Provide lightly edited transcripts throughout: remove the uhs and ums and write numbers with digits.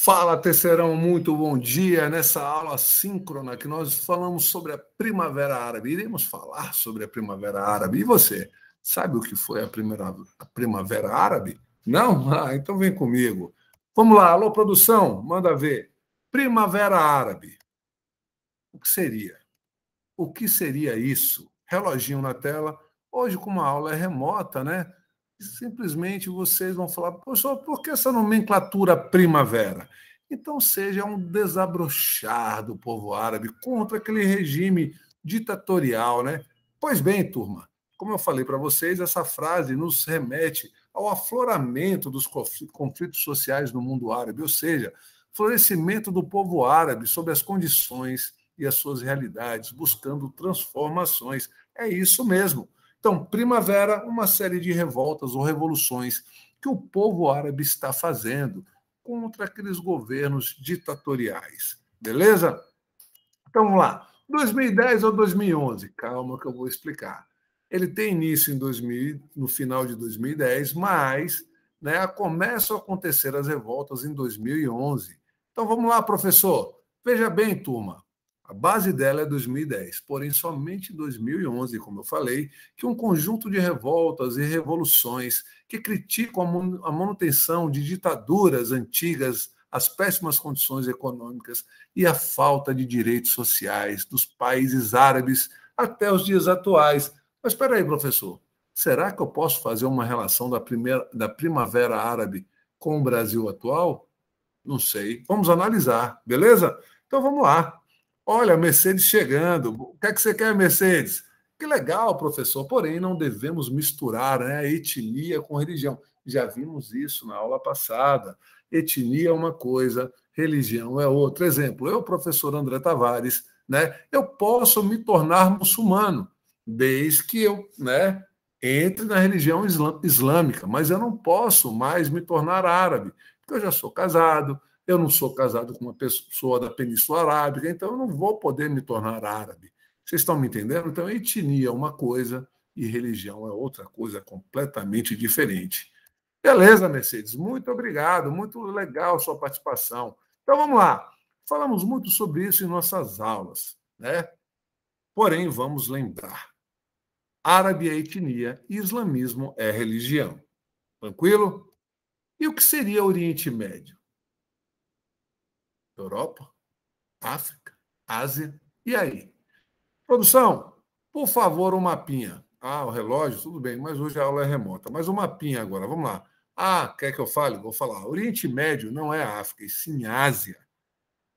Fala, Tecerão, muito bom dia. Nessa aula síncrona que nós falamos sobre a Primavera Árabe, iremos falar sobre a Primavera Árabe. E você, sabe o que foi a Primavera Árabe? Não? Ah, então vem comigo. Vamos lá, alô, produção, manda ver. Primavera Árabe. O que seria? O que seria isso? Reloginho na tela. Hoje, como a aula é remota, né? Simplesmente vocês vão falar, professor, por que essa nomenclatura primavera? Então, seja um desabrochar do povo árabe contra aquele regime ditatorial, né? Pois bem, turma, como eu falei para vocês, essa frase nos remete ao afloramento dos conflitos sociais no mundo árabe, ou seja, florescimento do povo árabe sob as condições e as suas realidades, buscando transformações. É isso mesmo. Então, primavera, uma série de revoltas ou revoluções que o povo árabe está fazendo contra aqueles governos ditatoriais. Beleza? Então, vamos lá. 2010 ou 2011? Calma que eu vou explicar. Ele tem início em 2000, no final de 2010, mas começam a acontecer as revoltas em 2011. Então, vamos lá, professor. Veja bem, turma. A base dela é 2010, porém somente em 2011, como eu falei, que um conjunto de revoltas e revoluções que criticam a manutenção de ditaduras antigas, as péssimas condições econômicas e a falta de direitos sociais dos países árabes até os dias atuais. Mas espera aí, professor, será que eu posso fazer uma relação da Primavera Árabe com o Brasil atual? Não sei. Vamos analisar, beleza? Então vamos lá. Olha, Mercedes chegando. O que é que você quer, Mercedes? Que legal, professor. Porém, não devemos misturar, né, a etnia com religião. Já vimos isso na aula passada. Etnia é uma coisa, religião é outra. Exemplo, eu, professor André Tavares, eu posso me tornar muçulmano, desde que eu entre na religião islâmica, mas eu não posso mais me tornar árabe, porque eu já sou casado, eu não sou casado com uma pessoa da Península Arábica, então eu não vou poder me tornar árabe. Vocês estão me entendendo? Então, etnia é uma coisa e religião é outra coisa completamente diferente. Beleza, Mercedes, muito obrigado, muito legal a sua participação. Então, vamos lá. Falamos muito sobre isso em nossas aulas, né? Porém, vamos lembrar. Árabe é etnia e islamismo é religião. Tranquilo? E o que seria Oriente Médio? Europa? África, Ásia. E aí? Produção, por favor, um mapinha. Ah, o relógio, tudo bem, mas hoje a aula é remota. Mas um mapinha agora, vamos lá. Ah, quer que eu fale? Vou falar. Oriente Médio não é África, e sim Ásia.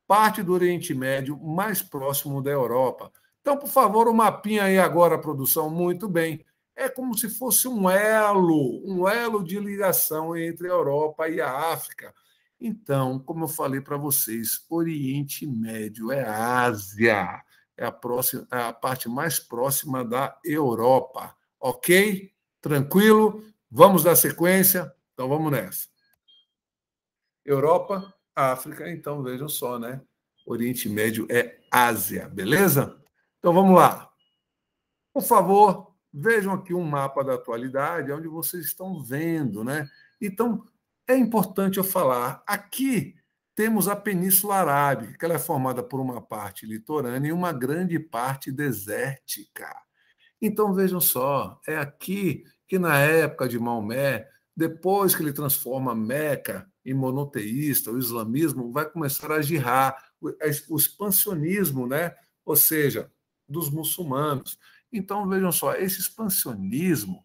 Parte do Oriente Médio mais próximo da Europa. Então, por favor, um mapinha aí agora, produção. Muito bem. É como se fosse um elo de ligação entre a Europa e a África. Então, como eu falei para vocês, Oriente Médio é Ásia, é a parte mais próxima da Europa. Ok? Tranquilo? Vamos dar sequência? Então vamos nessa. Europa, África, então vejam só, né? Oriente Médio é Ásia, beleza? Então vamos lá. Por favor, vejam aqui um mapa da atualidade, onde vocês estão vendo, né? Então, é importante eu falar, aqui temos a Península Arábica, que ela é formada por uma parte litorânea e uma grande parte desértica. Então, vejam só, é aqui que na época de Maomé, depois que ele transforma Meca em monoteísta, o islamismo vai começar a girar, o expansionismo, né? Ou seja, dos muçulmanos. Então, vejam só, esse expansionismo,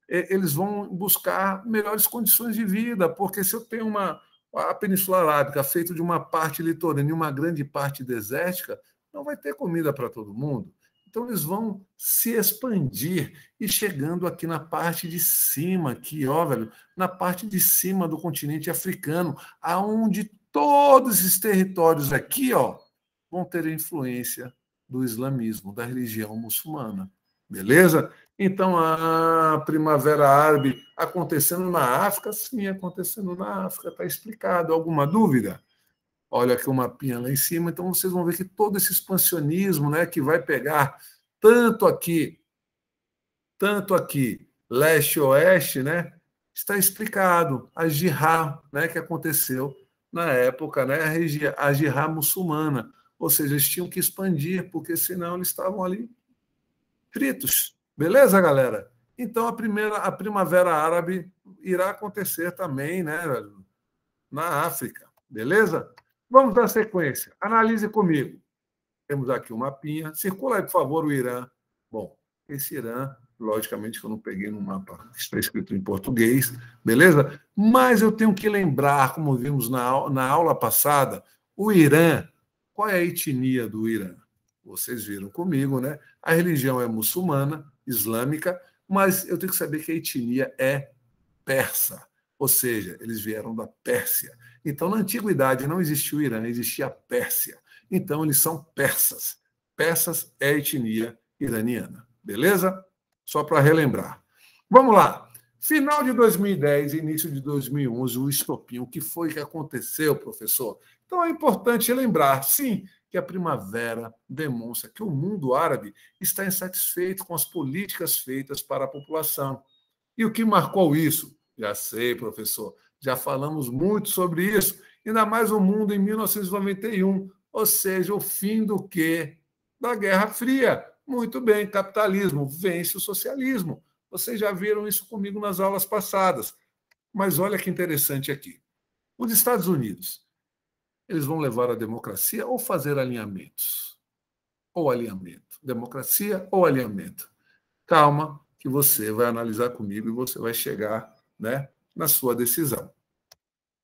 eles vão buscar melhores condições de vida, porque se eu tenho a Península Arábica feita de uma parte litorânea e uma grande parte desértica, não vai ter comida para todo mundo. Então, eles vão se expandir e chegando aqui na parte de cima, aqui, ó, velho, na parte de cima do continente africano, aonde todos esses territórios aqui, ó, vão ter influência do islamismo, da religião muçulmana. Beleza? Então, a Primavera Árabe acontecendo na África, sim, acontecendo na África, está explicado. Alguma dúvida? Olha aqui o mapinha lá em cima, então vocês vão ver que todo esse expansionismo, né, que vai pegar tanto aqui, leste e oeste, né, está explicado. A Jihad, né, que aconteceu na época, né, a Jihad muçulmana. Ou seja, eles tinham que expandir, porque senão eles estavam ali fritos. Beleza, galera? Então, a Primavera Árabe irá acontecer também, né, na África. Beleza? Vamos dar sequência. Analise comigo. Temos aqui um mapinha. Circula aí, por favor, o Irã. Bom, esse Irã, logicamente que eu não peguei no mapa, está escrito em português, beleza? Mas eu tenho que lembrar, como vimos na aula passada, o Irã. Qual é a etnia do Irã? Vocês viram comigo, né? A religião é muçulmana, islâmica, mas eu tenho que saber que a etnia é persa, ou seja, eles vieram da Pérsia. Então, na antiguidade não existia o Irã, existia a Pérsia. Então, eles são persas. Persas é a etnia iraniana. Beleza? Só para relembrar. Vamos lá. Final de 2010 início de 2011, o estopim. O que foi que aconteceu, professor? Então, é importante lembrar, sim, que a primavera demonstra que o mundo árabe está insatisfeito com as políticas feitas para a população. E o que marcou isso? Já sei, professor. Já falamos muito sobre isso. Ainda mais o mundo em 1991, ou seja, o fim do quê? Da Guerra Fria. Muito bem, capitalismo vence o socialismo. Vocês já viram isso comigo nas aulas passadas. Mas olha que interessante aqui. Os Estados Unidos, eles vão levar a democracia ou fazer alinhamentos? Ou alinhamento? Democracia ou alinhamento? Calma, que você vai analisar comigo e você vai chegar, né, na sua decisão.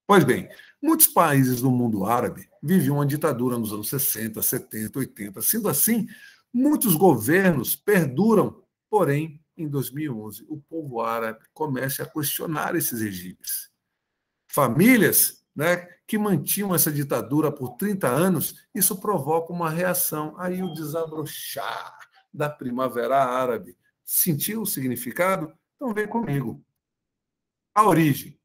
Pois bem, muitos países do mundo árabe viviam uma ditadura nos anos 60, 70, 80. Sendo assim, muitos governos perduram. Porém, em 2011, o povo árabe começa a questionar esses regimes. Famílias, né, que mantinham essa ditadura por 30 anos, isso provoca uma reação. Aí o desabrochar da Primavera Árabe. Sentiu o significado? Então vem comigo. A origem.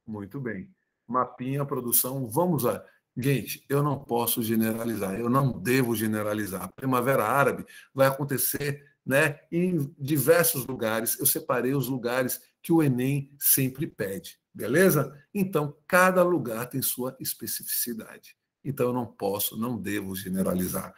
Muito bem. Mapinha, produção, vamos lá. Gente, eu não posso generalizar, eu não devo generalizar. A Primavera Árabe vai acontecer, né, em diversos lugares. Eu separei os lugares que o Enem sempre pede, beleza? Então, cada lugar tem sua especificidade. Então, eu não posso, não devo generalizar.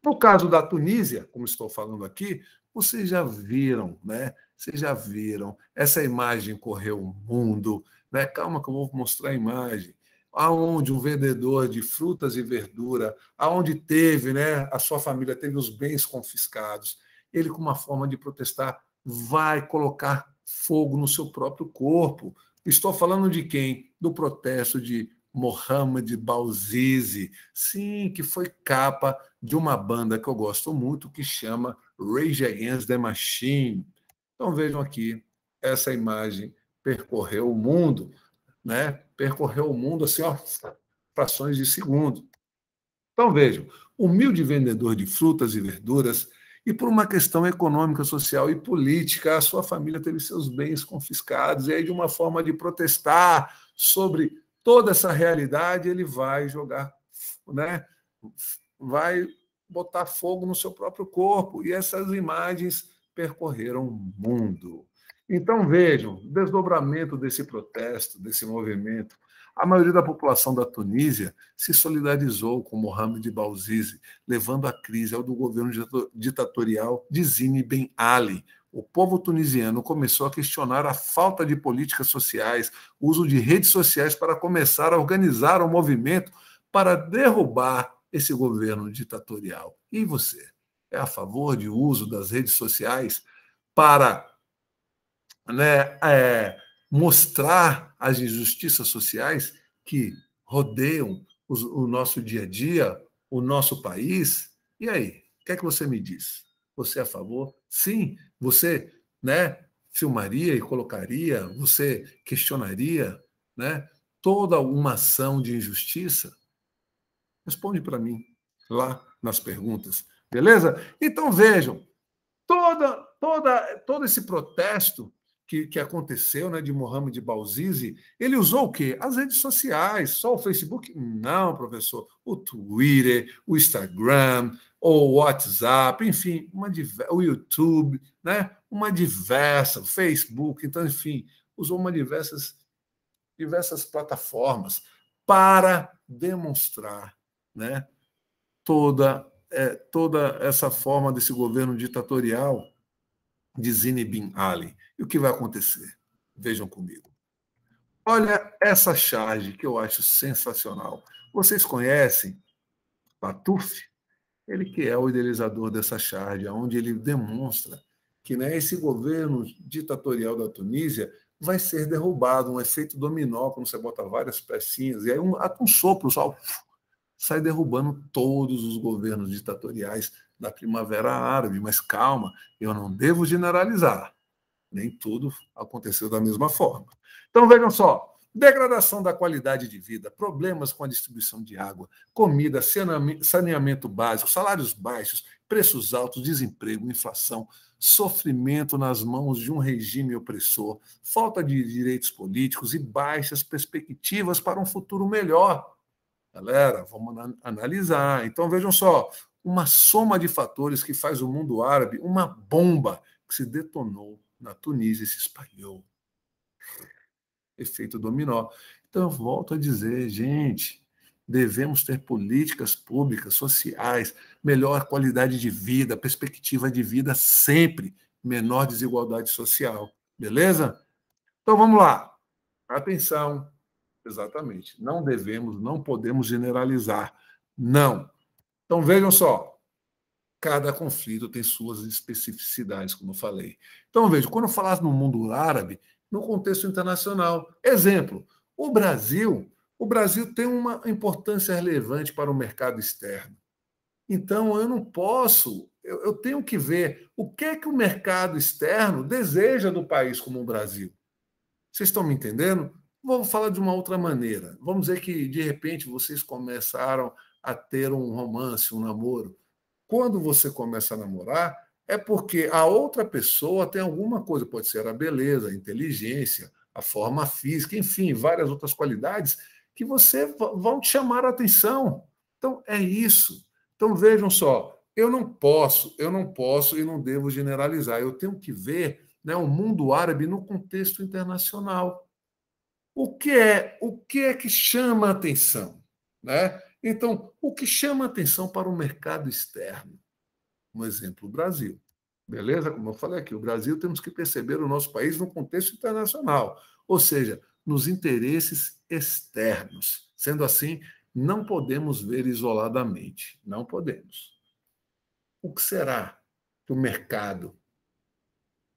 No caso da Tunísia, como estou falando aqui, vocês já viram, né? Vocês já viram. Essa imagem correu o mundo, né? Calma que eu vou mostrar a imagem. Aonde um vendedor de frutas e verdura, aonde teve, né? A sua família teve os bens confiscados, ele, com uma forma de protestar, vai colocar fogo no seu próprio corpo. Estou falando de quem? Do protesto de Mohamed Bouazizi, sim, que foi capa de uma banda que eu gosto muito, que chama Rage Against the Machine. Então vejam aqui, essa imagem percorreu o mundo, né? Percorreu o mundo assim, ó, frações de segundo. Então vejam, humilde vendedor de frutas e verduras, e por uma questão econômica, social e política, a sua família teve seus bens confiscados, e aí de uma forma de protestar sobre toda essa realidade, ele vai jogar, né? Vai botar fogo no seu próprio corpo, e essas imagens percorreram o mundo. Então vejam, o desdobramento desse protesto, desse movimento. A maioria da população da Tunísia se solidarizou com Mohamed Bouazizi, levando a crise ao do governo ditatorial de Zine Ben Ali. O povo tunisiano começou a questionar a falta de políticas sociais, o uso de redes sociais para começar a organizar um movimento para derrubar esse governo ditatorial. E você? É a favor de uso das redes sociais para, né, mostrar as injustiças sociais que rodeiam o nosso dia a dia, o nosso país? E aí, o que é que você me diz? Você é a favor? Sim, você, né, filmaria e colocaria, você questionaria, né, toda uma ação de injustiça? Responde para mim lá nas perguntas, beleza? Então vejam, todo esse protesto que aconteceu, né, de Mohamed Bouazizi, ele usou o quê? As redes sociais, só o Facebook? Não, professor. O Twitter, o Instagram, o WhatsApp, enfim, o YouTube, né? O Facebook, então, enfim, usou diversas plataformas para demonstrar, né, toda essa forma desse governo ditatorial de Zine bin Ali. E o que vai acontecer? Vejam comigo. Olha essa charge que eu acho sensacional. Vocês conhecem Latuf? Ele que é o idealizador dessa charge, onde ele demonstra que, né, esse governo ditatorial da Tunísia vai ser derrubado, um efeito dominó, quando você bota várias pecinhas, e aí um sopro só sai derrubando todos os governos ditatoriais da Primavera Árabe. Mas calma, eu não devo generalizar. Nem tudo aconteceu da mesma forma. Então, vejam só. Degradação da qualidade de vida, problemas com a distribuição de água, comida, saneamento básico, salários baixos, preços altos, desemprego, inflação, sofrimento nas mãos de um regime opressor, falta de direitos políticos e baixas perspectivas para um futuro melhor. Galera, vamos analisar. Então, vejam só, uma soma de fatores que faz o mundo árabe uma bomba que se detonou na Tunísia e se espalhou. Efeito dominó. Então, eu volto a dizer, gente, devemos ter políticas públicas, sociais, melhor qualidade de vida, perspectiva de vida sempre, menor desigualdade social. Beleza? Então, vamos lá. Atenção. Exatamente. Não devemos, não podemos generalizar. Não. Então, vejam só. Cada conflito tem suas especificidades, como eu falei. Então, veja, quando eu falar no mundo árabe, no contexto internacional. Exemplo, o Brasil tem uma importância relevante para o mercado externo. Então, eu não posso, eu tenho que ver o que é que o mercado externo deseja do país como o Brasil. Vocês estão me entendendo? Vou falar de uma outra maneira. Vamos dizer que, de repente, vocês começaram a ter um romance, um namoro. Quando você começa a namorar, é porque a outra pessoa tem alguma coisa, pode ser a beleza, a inteligência, a forma física, enfim, várias outras qualidades que vão te chamar a atenção. Então, é isso. Então, vejam só, eu não posso e não devo generalizar. Eu tenho que ver, né, o mundo árabe no contexto internacional. O que é que chama a atenção, né? Então, o que chama a atenção para o mercado externo? Um exemplo, o Brasil. Beleza? Como eu falei aqui, o Brasil temos que perceber o nosso país no contexto internacional, ou seja, nos interesses externos. Sendo assim, não podemos ver isoladamente. Não podemos. O que será que o mercado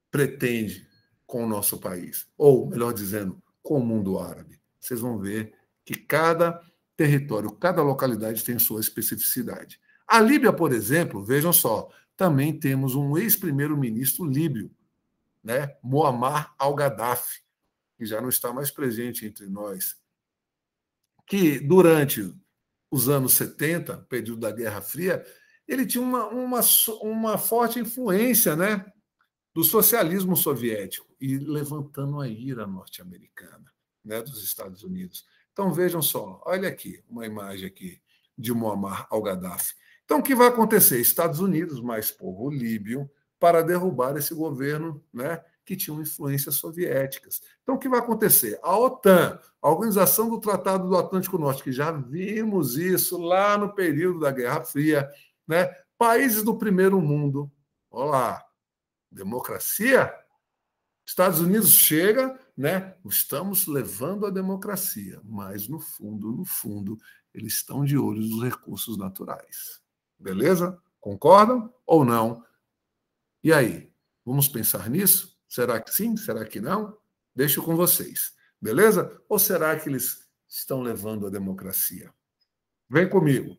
pretende com o nosso país? Ou, melhor dizendo, com o mundo árabe? Vocês vão ver que cada território, cada localidade tem sua especificidade. A Líbia, por exemplo, vejam só, também temos um ex-primeiro-ministro líbio, né, Muammar al-Gaddafi, que já não está mais presente entre nós, que durante os anos 70, período da Guerra Fria, ele tinha uma forte influência, né, do socialismo soviético e levantando a ira norte-americana, né, dos Estados Unidos. Então vejam só, olha aqui uma imagem aqui de Muammar al-Gaddafi. Então o que vai acontecer? Estados Unidos mais povo líbio para derrubar esse governo, né, que tinha influências soviéticas. Então o que vai acontecer? A OTAN, a Organização do Tratado do Atlântico Norte, que já vimos isso lá no período da Guerra Fria, né, países do primeiro mundo, olha lá, democracia? Estados Unidos chega, né? Estamos levando a democracia, mas no fundo, eles estão de olho nos recursos naturais. Beleza? Concordam ou não? E aí? Vamos pensar nisso? Será que sim? Será que não? Deixo com vocês. Beleza? Ou será que eles estão levando a democracia? Vem comigo.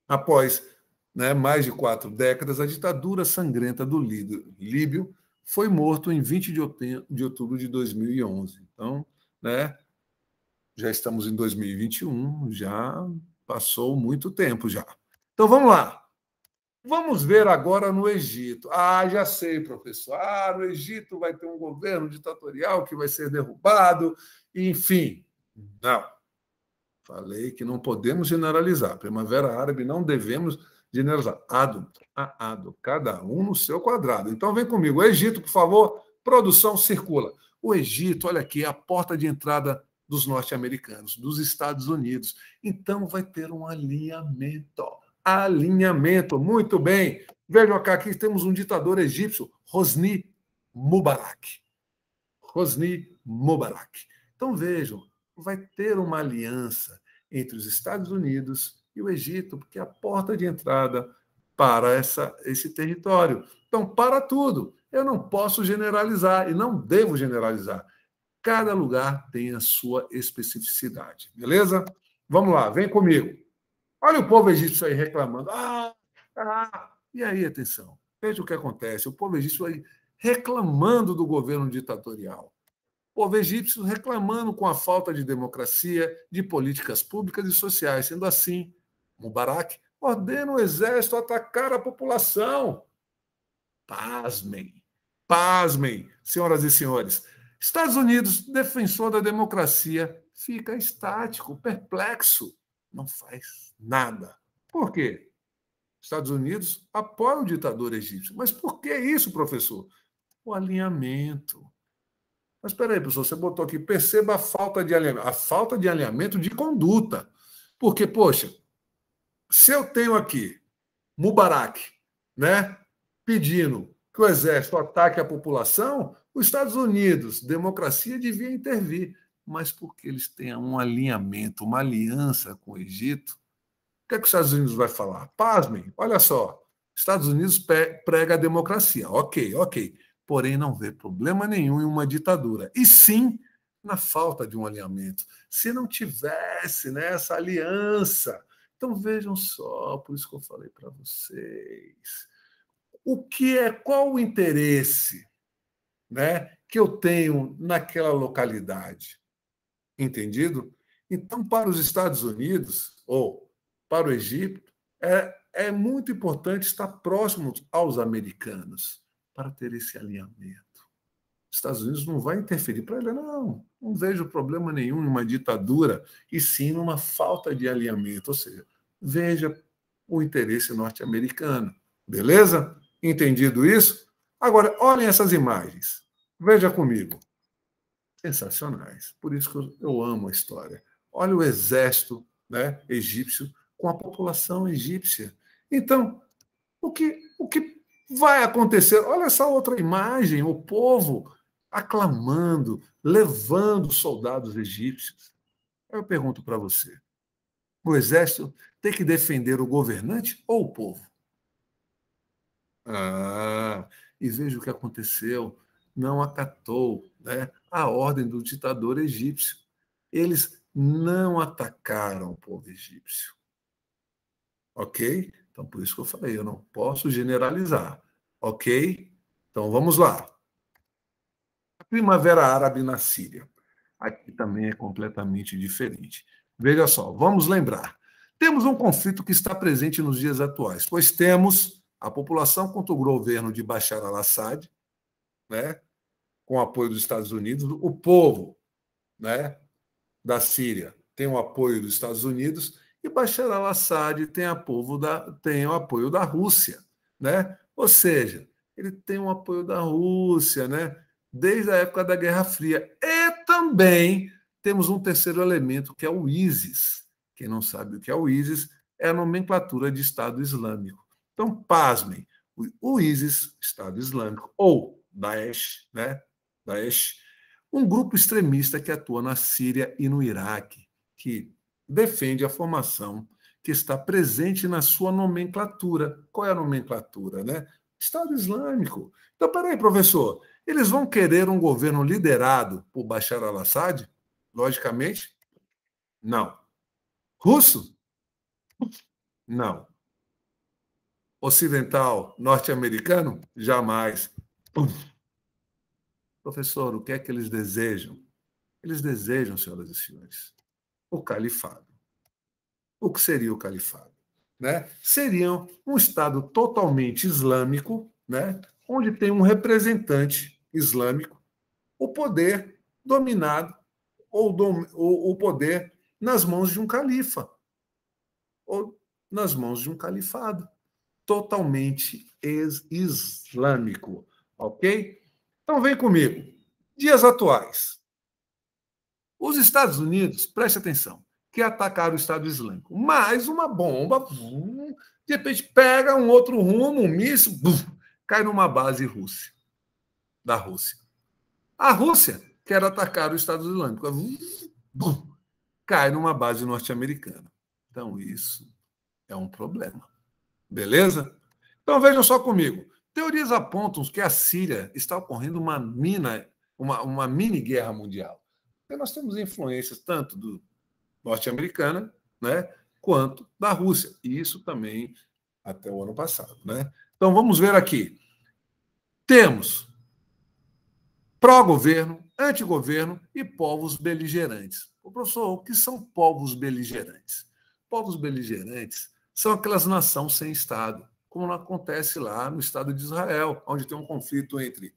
Após, né, mais de 4 décadas, a ditadura sangrenta do Líbio foi morto em 20 de outubro de 2011. Então, né, já estamos em 2021, já passou muito tempo já. Então, vamos lá. Vamos ver agora no Egito. Ah, já sei, professor. Ah, no Egito vai ter um governo ditatorial que vai ser derrubado, enfim. Não. Falei que não podemos generalizar. Primavera Árabe não devemos generalizar. Ado. Cada um no seu quadrado. Então vem comigo. O Egito, por favor, produção circula. O Egito, olha aqui, é a porta de entrada dos norte-americanos, dos Estados Unidos. Então, vai ter um alinhamento. Alinhamento, muito bem. Vejam cá, aqui temos um ditador egípcio, Hosni Mubarak. Hosni Mubarak. Então, vejam, vai ter uma aliança entre os Estados Unidos e o Egito, porque é a porta de entrada para esse território. Então, para tudo. Eu não posso generalizar e não devo generalizar. Cada lugar tem a sua especificidade. Beleza? Vamos lá, vem comigo. Olha o povo egípcio aí reclamando. E aí, atenção. Veja o que acontece. O povo egípcio aí reclamando do governo ditatorial. O povo egípcio reclamando com a falta de democracia, de políticas públicas e sociais. Sendo assim, Mubarak ordena o exército atacar a população. Pasmem, pasmem, senhoras e senhores. Estados Unidos, defensor da democracia, fica estático, perplexo, não faz nada. Por quê? Estados Unidos apoia o ditador egípcio. Mas por que isso, professor? O alinhamento. Mas espera aí, professor, você botou aqui, perceba a falta de alinhamento. A falta de alinhamento de conduta. Porque, poxa, se eu tenho aqui Mubarak, né, pedindo que o exército ataque a população, os Estados Unidos, democracia, devia intervir. Mas porque eles têm um alinhamento, uma aliança com o Egito, o que é que os Estados Unidos vai falar? Pasmem, olha só, Estados Unidos prega a democracia, ok, porém não vê problema nenhum em uma ditadura, e sim na falta de um alinhamento. Se não tivesse, né, essa aliança, então vejam só, por isso que eu falei para vocês, qual o interesse, né, que eu tenho naquela localidade, entendido? Então, para os Estados Unidos ou para o Egito, é muito importante estar próximo aos americanos para ter esse alinhamento. Os Estados Unidos não vai interferir para ele, não vejo problema nenhum em uma ditadura, e sim numa falta de alinhamento, ou seja, veja o interesse norte-americano. Beleza? Entendido isso? Agora, olhem essas imagens. Veja comigo. Sensacionais. Por isso que eu amo a história. Olha o exército, né, egípcio com a população egípcia. Então, o que vai acontecer? Olha essa outra imagem, o povo aclamando, levando soldados egípcios. Eu pergunto para você, o exército tem que defender o governante ou o povo? E veja o que aconteceu. Não acatou, né, a ordem do ditador egípcio. Eles não atacaram o povo egípcio. Ok? Então, por isso que eu falei, eu não posso generalizar. Ok? Então, vamos lá. A Primavera Árabe na Síria. Aqui também é completamente diferente. Veja só, vamos lembrar. Temos um conflito que está presente nos dias atuais, pois temos a população contra o governo de Bashar al-Assad, né, com o apoio dos Estados Unidos, o povo, né, da Síria tem o apoio dos Estados Unidos e Bashar al-Assad tem o apoio da Rússia, né? Ou seja, ele tem o apoio da Rússia, né? Desde a época da Guerra Fria. E também temos um terceiro elemento, que é o ISIS. Quem não sabe o que é o ISIS, é a nomenclatura de Estado Islâmico. Então, pasmem, o ISIS, Estado Islâmico, ou Daesh, né? Daesh, um grupo extremista que atua na Síria e no Iraque, que defende a formação que está presente na sua nomenclatura. Qual é a nomenclatura, né? Estado Islâmico. Então, peraí, professor, eles vão querer um governo liderado por Bashar al-Assad? Logicamente, não. Russo? Não. Ocidental, norte-americano? Jamais. Professor, o que é que eles desejam? Eles desejam, senhoras e senhores, o califado. O que seria o califado? Né? Seria um Estado totalmente islâmico, né? Onde tem um representante islâmico, o poder dominado, ou o poder nas mãos de um califa, ou nas mãos de um califado, totalmente islâmico. Ok? Então vem comigo. Dias atuais. Os Estados Unidos, preste atenção, que atacaram o Estado Islâmico, mais uma bomba, de repente pega um outro rumo, um míssil, cai numa base da Rússia. A Rússia quer atacar o Estado Islâmico, cai numa base norte-americana. Então, isso é um problema. Beleza? Então, vejam só comigo. Teorias apontam que a Síria está ocorrendo uma mini guerra mundial. Porque nós temos influências tanto do norte-americana, né, quanto da Rússia. E isso também até o ano passado. Né? Então, vamos ver aqui. Temos pró-governo, antigoverno e povos beligerantes. O professor, o que são povos beligerantes? Povos beligerantes são aquelas nações sem Estado, como acontece lá no Estado de Israel, onde tem um conflito entre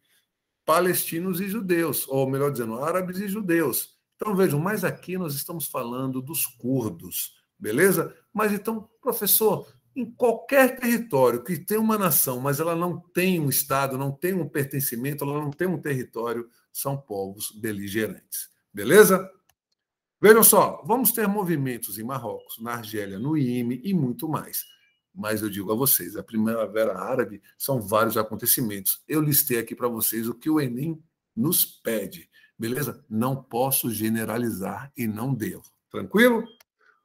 palestinos e judeus, ou melhor dizendo, árabes e judeus. Então, vejam, mas aqui nós estamos falando dos curdos, beleza? Mas então, professor, em qualquer território que tem uma nação, mas ela não tem um Estado, não tem um pertencimento, ela não tem um território, são povos beligerantes, beleza? Vejam só, vamos ter movimentos em Marrocos, na Argélia, no IME e muito mais. Mas eu digo a vocês, a Primavera Árabe são vários acontecimentos. Eu listei aqui para vocês o que o Enem nos pede, beleza? Não posso generalizar e não devo. Tranquilo?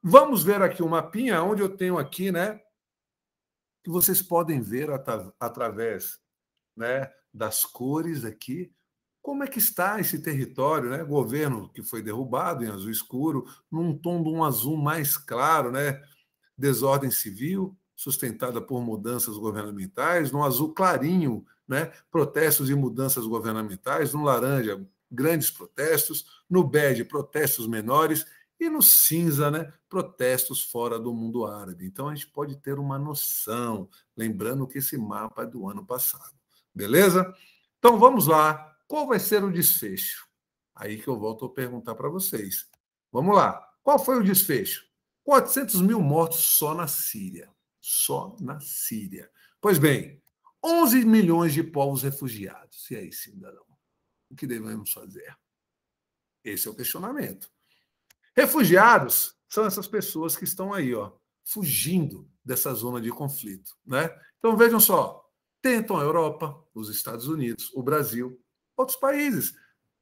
Vamos ver aqui um mapinha onde eu tenho aqui, né, que vocês podem ver através, né, das cores aqui, como é que está esse território, né? Governo que foi derrubado em azul escuro, num tom de um azul mais claro, né? Desordem civil, sustentada por mudanças governamentais, no azul clarinho, né? Protestos e mudanças governamentais, no laranja, grandes protestos, no bege, protestos menores, e no cinza, né? Protestos fora do mundo árabe. Então a gente pode ter uma noção, lembrando que esse mapa é do ano passado. Beleza? Então vamos lá. Qual vai ser o desfecho? Aí que eu volto a perguntar para vocês. Vamos lá. Qual foi o desfecho? 400 mil mortos só na Síria. Só na Síria. Pois bem, 11 milhões de povos refugiados. E aí, cidadão? O que devemos fazer? Esse é o questionamento. Refugiados são essas pessoas que estão aí, ó, fugindo dessa zona de conflito. Né? Então, vejam só. Tentam a Europa, os Estados Unidos, o Brasil, outros países,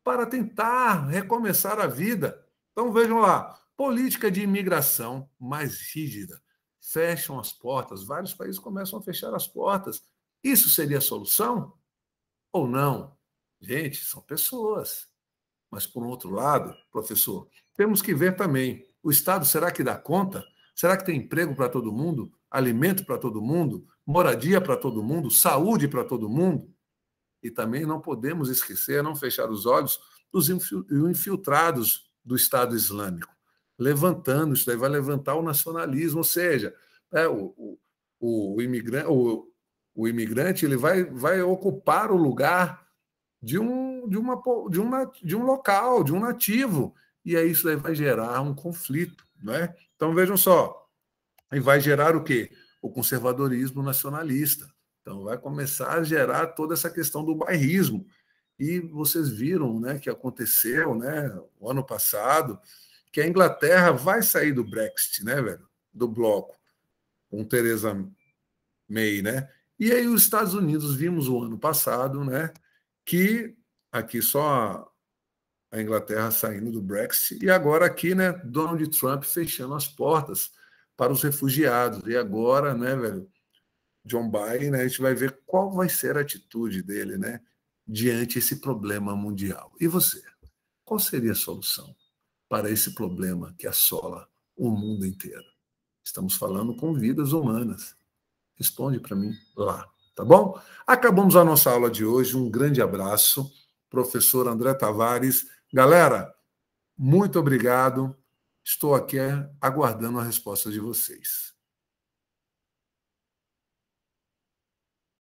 para tentar recomeçar a vida. Então, vejam lá, política de imigração mais rígida. Fecham as portas, vários países começam a fechar as portas. Isso seria a solução? Ou não? Gente, são pessoas. Mas, por um outro lado, professor, temos que ver também, o Estado será que dá conta? Será que tem emprego para todo mundo? Alimento para todo mundo? Moradia para todo mundo? Saúde para todo mundo? E também não podemos esquecer, não fechar os olhos, dos infiltrados do Estado Islâmico, levantando, isso daí vai levantar o nacionalismo, ou seja, o imigrante ele vai ocupar o lugar de um local, de um nativo, e aí isso daí vai gerar um conflito. Né? Então, vejam só, e vai gerar o quê? O conservadorismo nacionalista. Então, vai começar a gerar toda essa questão do bairrismo. E vocês viram, né, que aconteceu, né, o ano passado, que a Inglaterra vai sair do Brexit, né, velho, do bloco, com Theresa May, né? E aí os Estados Unidos vimos o ano passado, né, que aqui só a Inglaterra saindo do Brexit e agora aqui, né, Donald Trump fechando as portas para os refugiados. E agora, né, velho, John Biden, né, a gente vai ver qual vai ser a atitude dele, né, diante esse problema mundial. E você? Qual seria a solução para esse problema que assola o mundo inteiro? Estamos falando com vidas humanas. Responde para mim lá, tá bom? Acabamos a nossa aula de hoje. Um grande abraço, professor André Tavares. Galera, muito obrigado. Estou aqui aguardando a resposta de vocês.